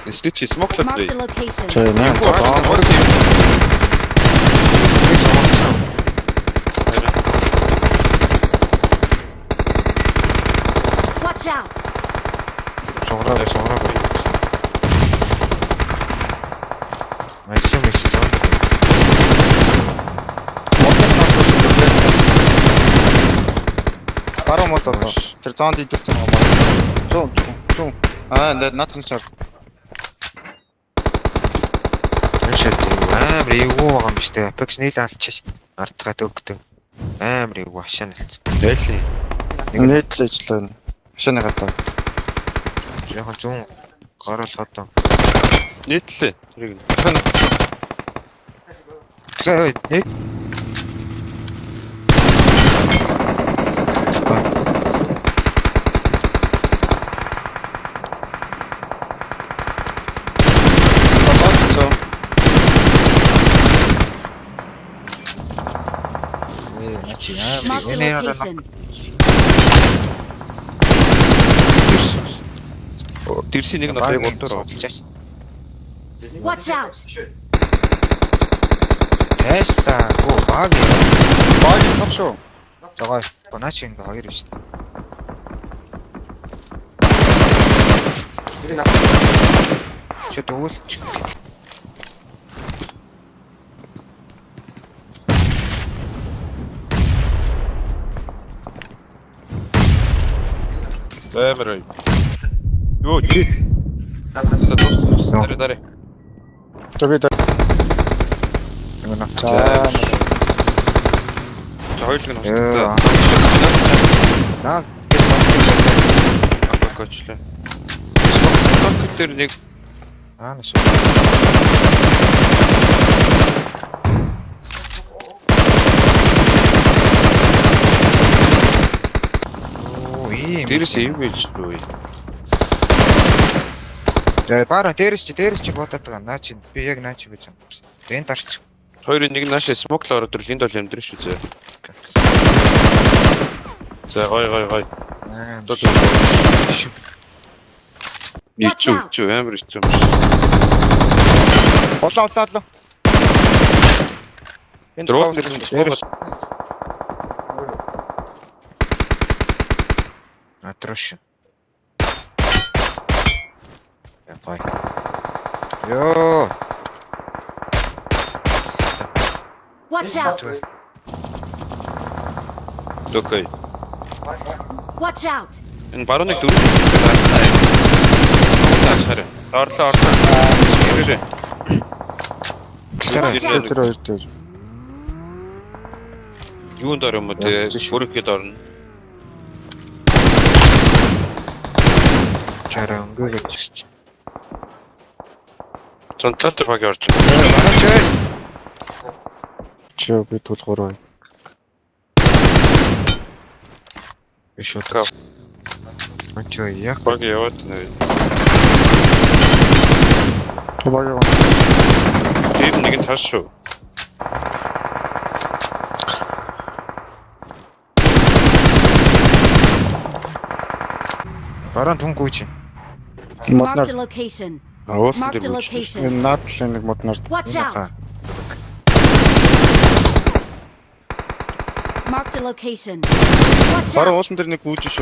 Если чи смоклад бай. Marked a location. Чаа наа. Watch out. Сограа. Машин. Баруун мотор. Тэр зоонд идэлсэн байгаа. Зүүн. Наадхан чар. Шэт амар эвгүй байгаа юм биш үү? Apex нийл алчиж артгаад өгдөг. Амар эвгүй хашааналц. Байлээ. Нийтлээ ижлээ. Хашааны гадаа. Яг зүүн гараалгаад таа. Нийтлээ. Тэрийг нь. Тэгээ нэг Marked a location. Дэрсийн нэг надад яг өдөр олчаач. Watch out. Тэсла гоо баг сав шүү. Зогой. Гонаач ингэ хоёр биш. Чи дуулч. Бэмэр. Юу чи? Дарэ. Тэвэд. Тэгвэл Хоёулыг нь хостдаг. Наа гэж басчих. Кочлээ. Спорт дээр нэг Нас. дээрээс ив гэж үү? Бара дээрс чи бодоод байгаа. Наа чи би яг наа чи гэж юм. Бэн дарч. Хоёрын нэг нааш смоклоор өдөр энд бол амьдрын шүү зэ. За гой. Дот. Ичүү амар ичүү. Олоо. Энд Дрон дээрс. Атрош. Япай. Йоо. Watch out. Окей. Watch out. Энэ барууныг дөрөв хийх байна. Таашаарай. Орлоо. Ирээрээ. Тэр хоёр дээр. Юунд орно мө тэ шүргэд орно. Чараа өнгөж. Цонцтой баг орж Манай чи би тулгуур бай. Ишотка. Ачаа яг баг яваад нэ. тубага. Тэр нэг нь таш шүү. Баран түнгүүч. Marked a location. Аваад Marked a location. Наадлын нэг моднор. Watch out. Marked a location. Watch Баран out. уусан дээр нэг гүйж шүү.